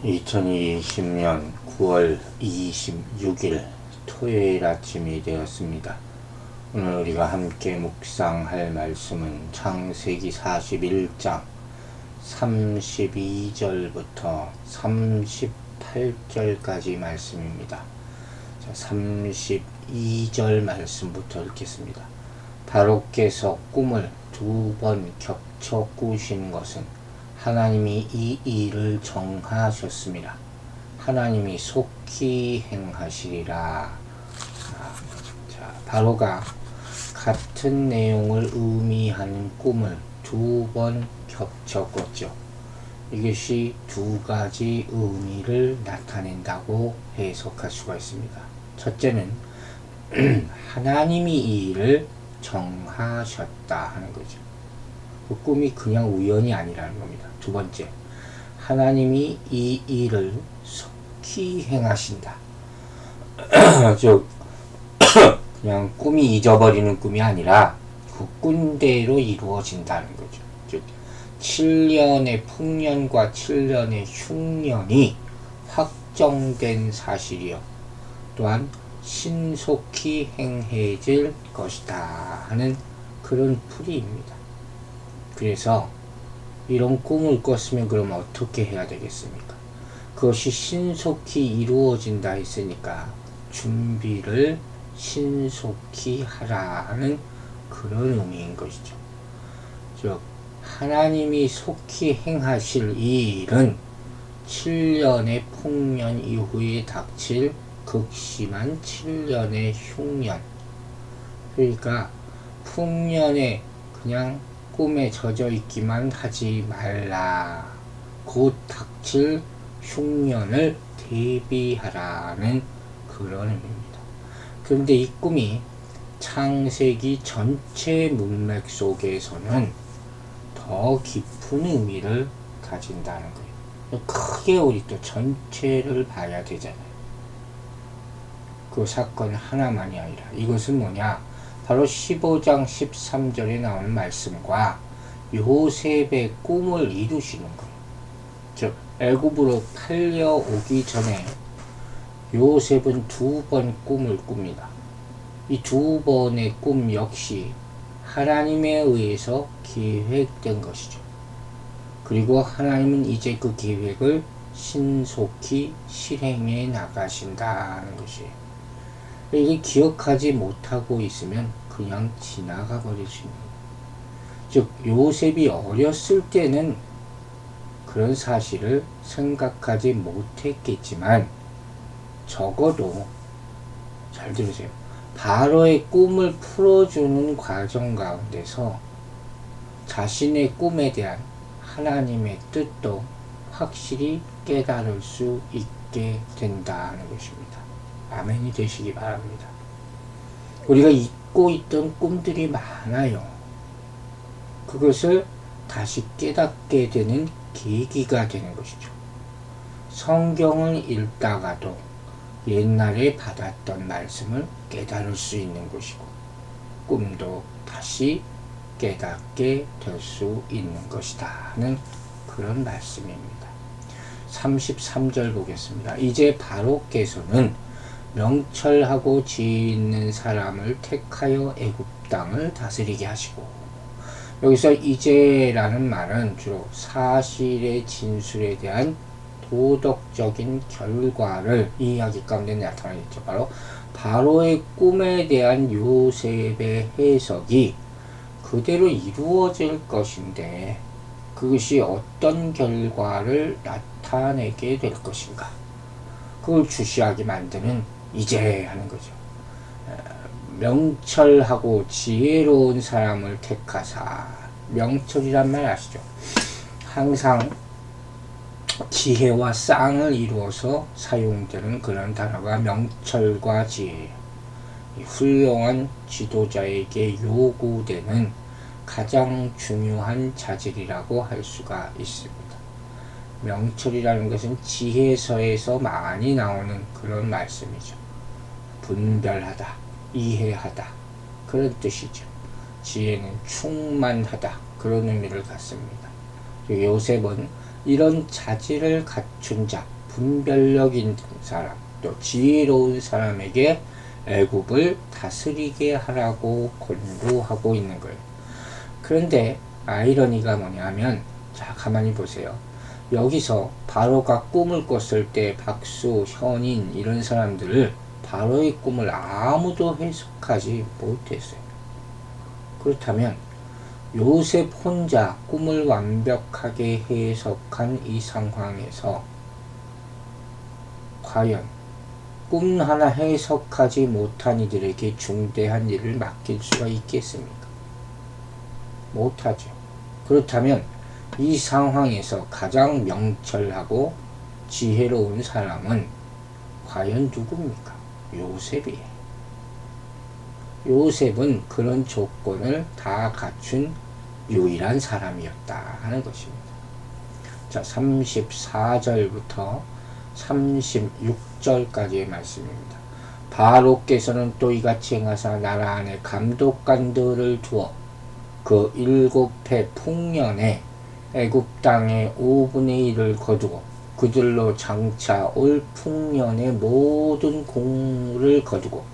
2020년 9월 26일 토요일 아침이 되었습니다. 오늘 우리가 함께 묵상할 말씀은 창세기 41장 32절부터 38절까지 말씀입니다. 자, 32절 말씀부터 읽겠습니다. 바로께서 꿈을 2번 겹쳐 꾸신 것은 하나님이 이 일을 정하셨습니다. 하나님이 속히 행하시리라. 자, 바로가 같은 내용을 의미하는 꿈을 2번 겹쳐 꿨죠. 이것이 2가지 의미를 나타낸다고 해석할 수가 있습니다. 첫째는 하나님이 이 일을 정하셨다 하는 거죠. 그 꿈이 그냥 우연이 아니라는 겁니다. 두 번째, 하나님이 이 일을 속히 행하신다. 즉 그냥 꿈이 잊어버리는 꿈이 아니라 그 꿈대로 이루어진다는 거죠. 즉 7년의 풍년과 7년의 흉년이 확정된 사실이요, 또한 신속히 행해질 것이다 하는 그런 풀이입니다. 그래서 이런 꿈을 꿨으면 그럼 어떻게 해야 되겠습니까? 그것이 신속히 이루어진다 했으니까 준비를 신속히 하라 하는 그런 의미인 것이죠. 즉 하나님이 속히 행하실 이 일은 7년의 풍년 이후에 닥칠 극심한 7년의 흉년, 그러니까 풍년에 그냥 꿈에 젖어 있기만 하지 말라. 곧 닥칠 흉년을 대비하라는 그런 의미입니다. 그런데 이 꿈이 창세기 전체 문맥 속에서는 더 깊은 의미를 가진다는 거예요. 크게 우리 또 전체를 봐야 되잖아요. 그 사건 하나만이 아니라 이것은 뭐냐? 바로 15장 13절에 나오는 말씀과 요셉의 꿈을 이루시는 거예요. 즉 애굽으로 팔려오기 전에 요셉은 2번 꿈을 꿉니다. 이 2번의 꿈 역시 하나님에 의해서 계획된 것이죠. 그리고 하나님은 이제 그 계획을 신속히 실행해 나가신다는 것이에요. 이게 기억하지 못하고 있으면 그냥 지나가 버릴 수 있는 거예요. 즉 요셉이 어렸을 때는 그런 사실을 생각하지 못했겠지만 적어도 잘 들으세요. 바로의 꿈을 풀어주는 과정 가운데서 자신의 꿈에 대한 하나님의 뜻도 확실히 깨달을 수 있게 된다는 것입니다. 아멘이 되시기 바랍니다. 우리가 잊고 있던 꿈들이 많아요. 그것을 다시 깨닫게 되는 계기가 되는 것이죠. 성경을 읽다가도 옛날에 받았던 말씀을 깨달을 수 있는 것이고, 꿈도 다시 깨닫게 될 수 있는 것이다 하는 그런 말씀입니다. 33절 보겠습니다. 이제 바로께서는 명철하고 지혜 있는 사람을 택하여 애굽 땅을 다스리게 하시고, 여기서 이제라는 말은 주로 사실의 진술에 대한 도덕적인 결과를 이야기 가운데 나타나겠죠. 바로 바로의 꿈에 대한 요셉의 해석이 그대로 이루어질 것인데 그것이 어떤 결과를 나타내게 될 것인가, 그걸 주시하게 만드는 이제 하는 거죠. 명철하고 지혜로운 사람을 택하사. 명철이란 말 아시죠? 항상 지혜와 쌍을 이루어서 사용되는 그런 단어가 명철과 지혜예요. 훌륭한 지도자에게 요구되는 가장 중요한 자질이라고 할 수가 있습니다. 명철이라는 것은 지혜서에서 많이 나오는 그런 말씀이죠. 분별하다, 이해하다, 그런 뜻이죠. 지혜는 충만하다, 그런 의미를 갖습니다. 요셉은 이런 자질을 갖춘 자, 분별력 있는 사람, 또 지혜로운 사람에게 애굽을 다스리게 하라고 권고하고 있는 거예요. 그런데 아이러니가 뭐냐면, 자, 가만히 보세요. 여기서 바로가 꿈을 꿨을 때 박수, 현인 이런 사람들을 바로의 꿈을 아무도 해석하지 못했어요. 그렇다면 요셉 혼자 꿈을 완벽하게 해석한 이 상황에서 과연 꿈 하나 해석하지 못한 이들에게 중대한 일을 맡길 수가 있겠습니까? 못하죠. 그렇다면 이 상황에서 가장 명철하고 지혜로운 사람은 과연 누굽니까? 요셉이에요. 요셉은 그런 조건을 다 갖춘 유일한 사람이었다 하는 것입니다. 자, 34절부터 36절까지의 말씀입니다. 바로께서는 또 이같이 행하사 나라 안에 감독관들을 두어 그 7해 풍년에 애굽 땅의 5분의 1을 거두고 그들로 장차 올 풍년의 모든 곡물을 거두고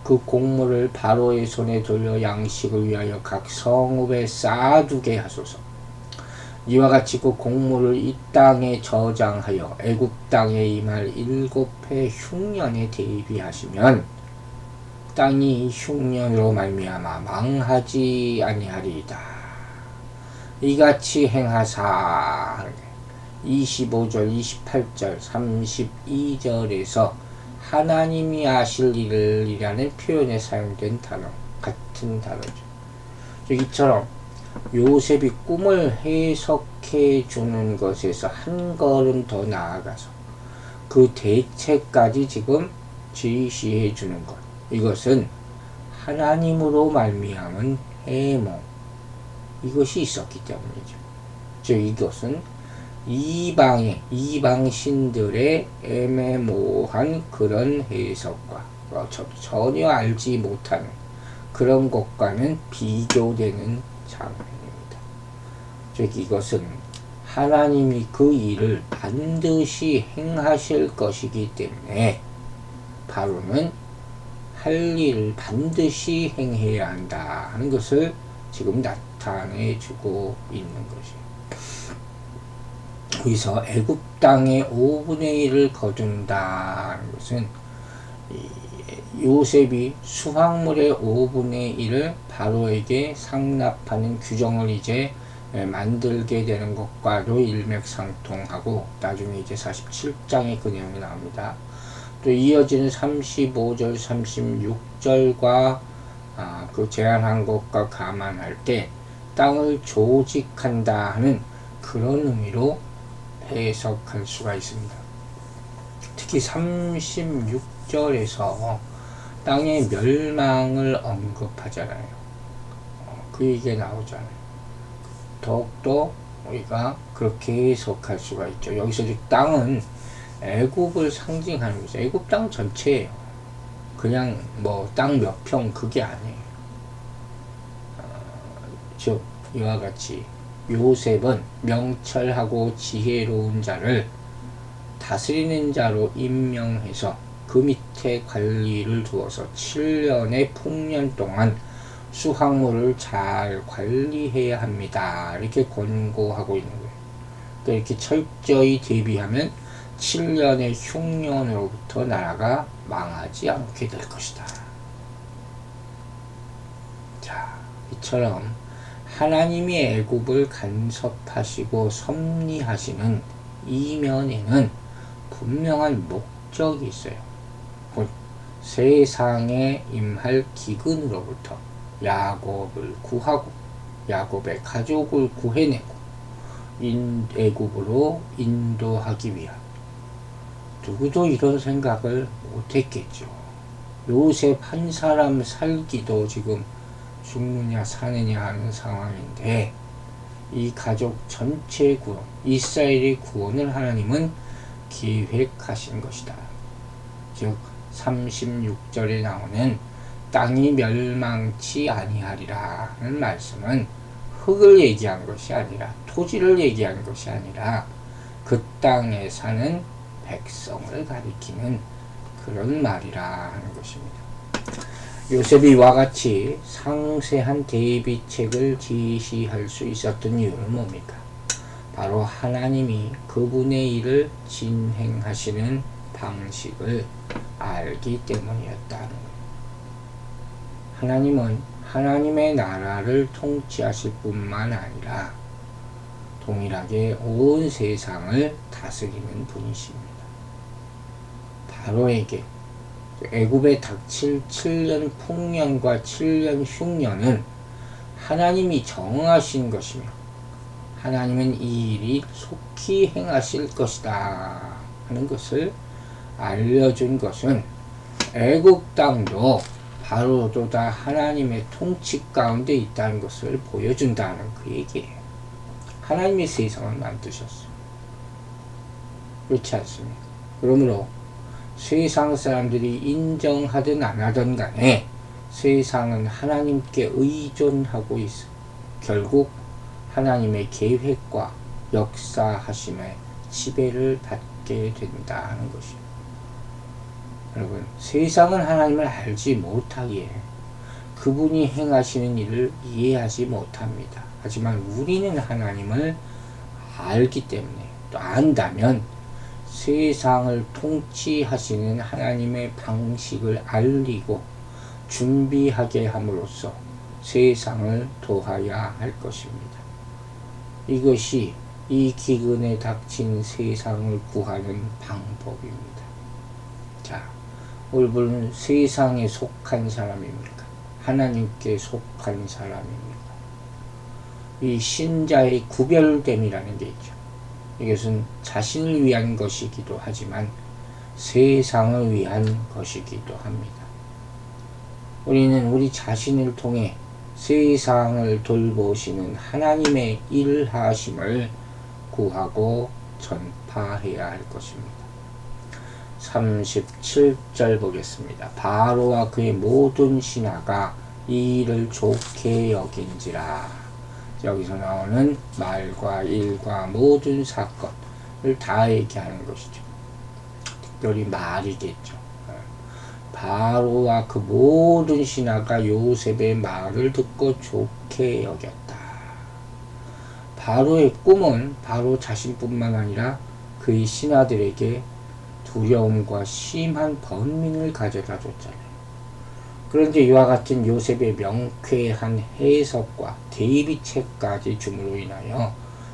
그 곡물을 바로의 손에 돌려 양식을 위하여 각 성읍에 쌓아두게 하소서. 이와 같이 그 곡물을 이 땅에 저장하여 애굽 땅에 임할 7해 흉년에 대비하시면 땅이 흉년으로 말미암아 망하지 아니하리이다. 이같이 행하사 25절, 28절, 32절에서 하나님이 아실 일을 이라는 표현에 사용된 단어, 같은 단어죠. 이처럼 요셉이 꿈을 해석해 주는 것에서 한 걸음 더 나아가서 그 대체까지 지금 지시해 주는 것. 이것은 하나님으로 말미암은 해몽. 이것이 있었기 때문이죠. 즉 이것은 이방신들의 애매모호한 그런 해석과 전혀 알지 못하는 그런 것과는 비교되는 장면입니다. 즉 이것은 하나님이 그 일을 반드시 행하실 것이기 때문에 바로는 할 일을 반드시 행해야 한다 하는 것을 지금 나타내 주고 있는 것이에요. 여기서 애굽 땅의 5분의 1을 거둔다는 것은 요셉이 수확물의 5분의 1을 바로에게 상납하는 규정을 이제 만들게 되는 것과도 일맥상통하고 나중에 이제 47장에 그 내용이 나옵니다. 또 이어지는 35절, 36절과 그 제안한 것과 감안할 때 땅을 조직한다 하는 그런 의미로 해석할 수가 있습니다. 특히 36절에서 땅의 멸망을 언급하잖아요. 그 얘기가 나오잖아요. 더욱더 우리가 그렇게 해석할 수가 있죠. 여기서 땅은 애굽을 상징하는 거죠. 애굽 땅 전체예요. 그냥 뭐 땅 몇 평 그게 아니에요. 즉 이와 같이 요셉은 명철하고 지혜로운 자를 다스리는 자로 임명해서 그 밑에 관리를 두어서 7년의 풍년 동안 수확물을 잘 관리해야 합니다. 이렇게 권고하고 있는 거예요. 그러니까 이렇게 철저히 대비하면 7년의 흉년으로부터 나라가 망하지 않게 될 것이다. 자, 이처럼 하나님이 애굽을 간섭하시고 섭리하시는 이면에는 분명한 목적이 있어요. 곧 세상에 임할 기근으로부터 야곱을 구하고 야곱의 가족을 구해내고 애굽으로 인도하기 위함. 누구도 이런 생각을 못했겠죠. 요셉 한 사람 살기도 지금 죽느냐 사느냐 하는 상황인데 이 가족 전체의 구원, 이스라엘의 구원을 하나님은 계획하신 것이다. 즉 36절에 나오는 땅이 멸망치 아니하리라 하는 말씀은 흙을 얘기한 것이 아니라 토지를 얘기한 것이 아니라 그 땅에 사는 백성을 가리키는 그런 말이라 하는 것입니다. 요셉이 이와 같이 상세한 대비책을 지시할 수 있었던 이유는 뭡니까? 바로 하나님이 그분의 일을 진행하시는 방식을 알기 때문이었다는 거예요. 하나님은 하나님의 나라를 통치하실 뿐만 아니라 동일하게 온 세상을 다스리는 분이십니다. 바로에게 애굽에 닥칠 7년 풍년과 7년 흉년은 하나님이 정하신 것이며 하나님은 이 일이 속히 행하실 것이다 하는 것을 알려준 것은 애굽 땅도 바로도 다 하나님의 통치 가운데 있다는 것을 보여준다는 그 얘기예요. 하나님이 세상을 만드셨어요. 그렇지 않습니까? 그러므로 세상 사람들이 인정하든 안 하든 간에 세상은 하나님께 의존하고 있어. 결국 하나님의 계획과 역사하심에 지배를 받게 된다는 것이요. 여러분, 세상은 하나님을 알지 못하기에 그분이 행하시는 일을 이해하지 못합니다. 하지만 우리는 하나님을 알기 때문에 또 안다면 세상을 통치하시는 하나님의 방식을 알리고 준비하게 함으로써 세상을 도와야 할 것입니다. 이것이 이 기근에 닥친 세상을 구하는 방법입니다. 자, 여러분은 세상에 속한 사람입니까? 하나님께 속한 사람입니까? 이 신자의 구별됨이라는 게 있죠. 이것은 자신을 위한 것이기도 하지만 세상을 위한 것이기도 합니다. 우리는 우리 자신을 통해 세상을 돌보시는 하나님의 일하심을 구하고 전파해야 할 것입니다. 37절 보겠습니다. 바로와 그의 모든 신하가 이 일을 좋게 여긴지라. 여기서 나오는 말과 일과 모든 사건을 다 얘기하는 것이죠. 특별히 말이겠죠. 바로와 그 모든 신하가 요셉의 말을 듣고 좋게 여겼다. 바로의 꿈은 바로 자신뿐만 아니라 그의 신하들에게 두려움과 심한 번민을 가져다 줬잖아요. 그런데 이와 같은 요셉의 명쾌한 해석과 대비책까지 줌으로 인하여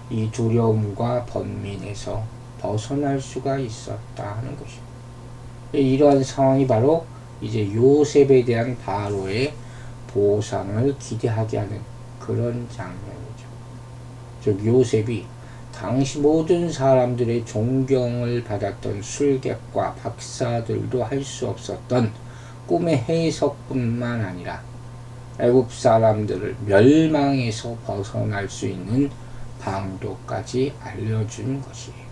이 두려움과 번민에서 벗어날 수가 있었다 하는 것입니다. 이러한 상황이 바로 이제 요셉에 대한 바로의 보상을 기대하게 하는 그런 장면이죠. 즉 요셉이 당시 모든 사람들의 존경을 받았던 술객과 박사들도 할 수 없었던 꿈의 해석뿐만 아니라 애굽 사람들을 멸망에서 벗어날 수 있는 방도까지 알려준 것이에요.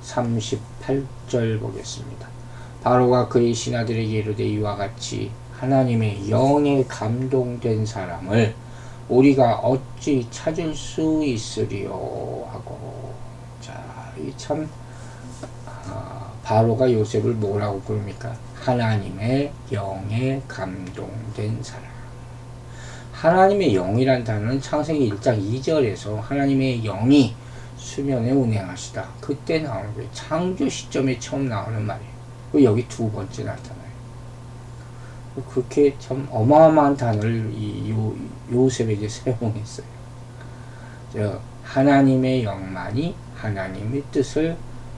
38절 보겠습니다. 바로가 그의 신하들에게 이르되 이와 같이 하나님의 영에 감동된 사람을 우리가 어찌 찾을 수 있으리요 하고. 자, 이 참 바로가 요셉을 뭐라고 부릅니까? 하나님의 영에 감동된 사람. 하나님의 영이란 단어는 창세기 1장 2절에서 하나님의 영이 수면에 운행하시다. 그때 나오는 거예요. 창조 시점에 처음 나오는 말이에요. 그리고 여기 두 번째 나타나요. 그렇게 참 어마어마한 단어를 요셉에게 사용했어요. 하나님의 영만이 하나님의 뜻을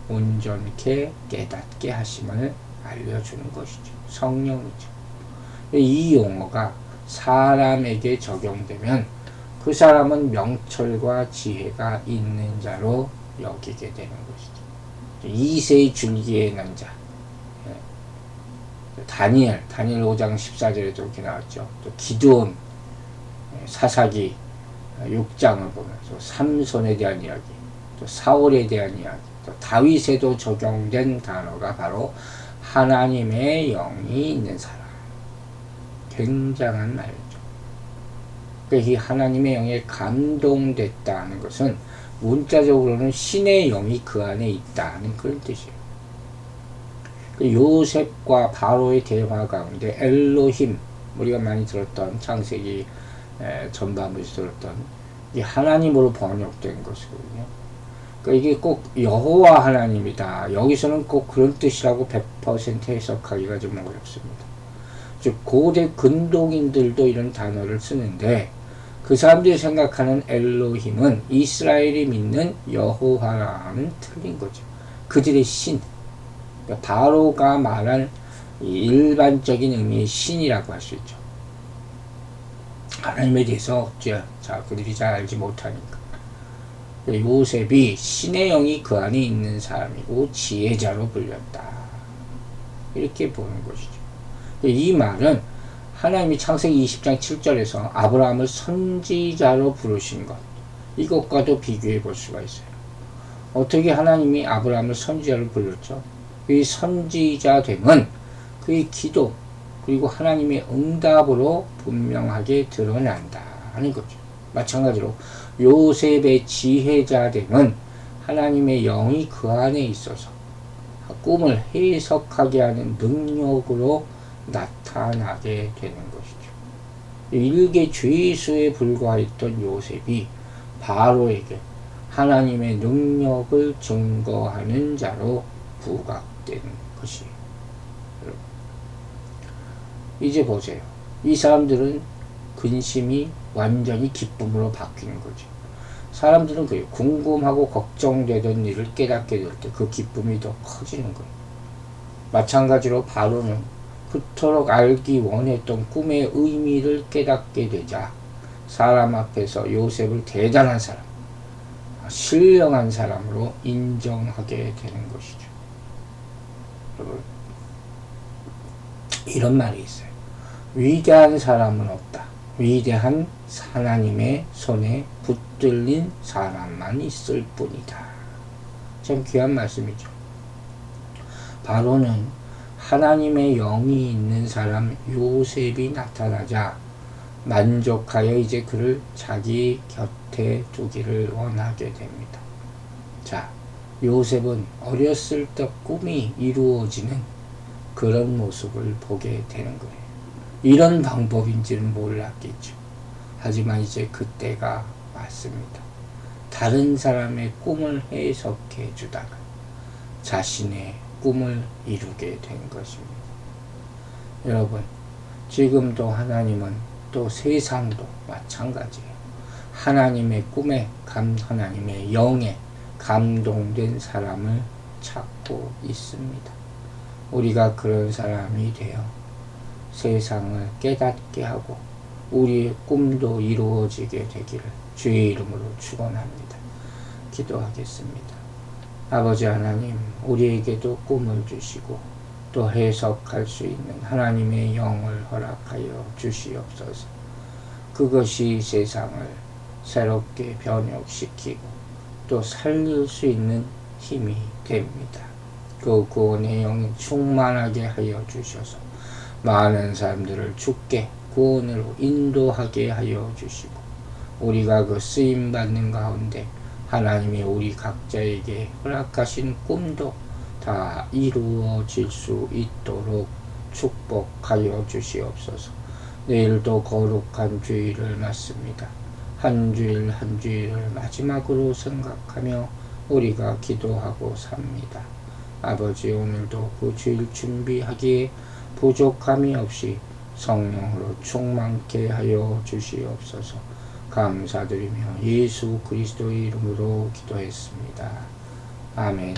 온전케 깨닫게 하심을 알려주는 것이죠. 성령이죠. 이 용어가 사람에게 적용되면 그 사람은 명철과 지혜가 있는 자로 여기게 되는 것이죠. 이세의 줄기에 난 자. 다니엘 5장 14절에 이렇게 나왔죠. 또 기드온, 사사기 6장을 보면 또 삼손에 대한 이야기, 또 사울에 대한 이야기, 또 다윗에도 적용된 단어가 바로 하나님의 영이 있는 사람. 굉장한 말이죠. 이 하나님의 영에 감동됐다는 것은 문자적으로는 신의 영이 그 안에 있다는 그런 뜻이에요. 요셉과 바로의 대화 가운데 엘로힘, 우리가 많이 들었던 창세기 전반부에서 들었던 이게 하나님으로 번역된 것이거든요. 그러니까 이게 꼭 여호와 하나님이다. 여기서는 꼭 그런 뜻이라고 100% 해석하기가 좀 어렵습니다. 즉 고대 근동인들도 이런 단어를 쓰는데 그 사람들이 생각하는 엘로힘은 이스라엘이 믿는 여호와와는 틀린 거죠. 그들의 신, 그러니까 바로가 말한 일반적인 의미의 신이라고 할 수 있죠. 하나님에 대해서 그들이 잘 알지 못하니까. 요셉이 신의 영이 그 안에 있는 사람이고 지혜자로 불렸다. 이렇게 보는 것이죠. 이 말은 하나님이 창세기 20장 7절에서 아브라함을 선지자로 부르신 것, 이것과도 비교해 볼 수가 있어요. 어떻게 하나님이 아브라함을 선지자로 불렀죠? 이 선지자 됨은 그의 기도 그리고 하나님의 응답으로 분명하게 드러난다 하는 거죠. 마찬가지로 요셉의 지혜자 됨은 하나님의 영이 그 안에 있어서 꿈을 해석하게 하는 능력으로 나타나게 되는 것이죠. 일개 죄수에 불과했던 요셉이 바로에게 하나님의 능력을 증거하는 자로 부각된 것이에요. 이제 보세요. 이 사람들은 근심이 완전히 기쁨으로 바뀌는 거죠. 사람들은 그래요. 궁금하고 걱정되던 일을 깨닫게 될 때 그 기쁨이 더 커지는 거예요. 마찬가지로 바로는 그토록 알기 원했던 꿈의 의미를 깨닫게 되자 사람 앞에서 요셉을 대단한 사람, 신령한 사람으로 인정하게 되는 것이죠. 여러분, 이런 말이 있어요. 위대한 사람은 없다. 위대한 하나님의 손에 붙들린 사람만 있을 뿐이다. 참 귀한 말씀이죠. 바로는 하나님의 영이 있는 사람 요셉이 나타나자 만족하여 이제 그를 자기 곁에 두기를 원하게 됩니다. 자, 요셉은 어렸을 때 꿈이 이루어지는 그런 모습을 보게 되는 거예요. 이런 방법인지는 몰랐겠죠. 하지만 이제 그때가 왔습니다. 다른 사람의 꿈을 해석해 주다가 자신의 꿈을 이루게 된 것입니다. 여러분, 지금도 하나님은 또 세상도 마찬가지예요. 하나님의 꿈에 하나님의 영에 감동된 사람을 찾고 있습니다. 우리가 그런 사람이 되어 세상을 깨닫게 하고 우리의 꿈도 이루어지게 되기를 주의 이름으로 축원합니다. 기도하겠습니다. 아버지 하나님, 우리에게도 꿈을 주시고 또 해석할 수 있는 하나님의 영을 허락하여 주시옵소서. 그것이 세상을 새롭게 변혁시키고 또 살릴 수 있는 힘이 됩니다. 그 구원의 영이 충만하게 하여 주셔서 많은 사람들을 주께 구원으로 인도하게 하여 주시고 우리가 그 쓰임받는 가운데 하나님이 우리 각자에게 허락하신 꿈도 다 이루어질 수 있도록 축복하여 주시옵소서. 내일도 거룩한 주일을 맞습니다. 한 주일 한 주일을 마지막으로 생각하며 우리가 기도하고 삽니다. 아버지, 오늘도 그 주일 준비하기에 부족함이 없이 성령으로 충만케 하여 주시옵소서. 감사드리며 예수 그리스도의 이름으로 기도했습니다. 아멘.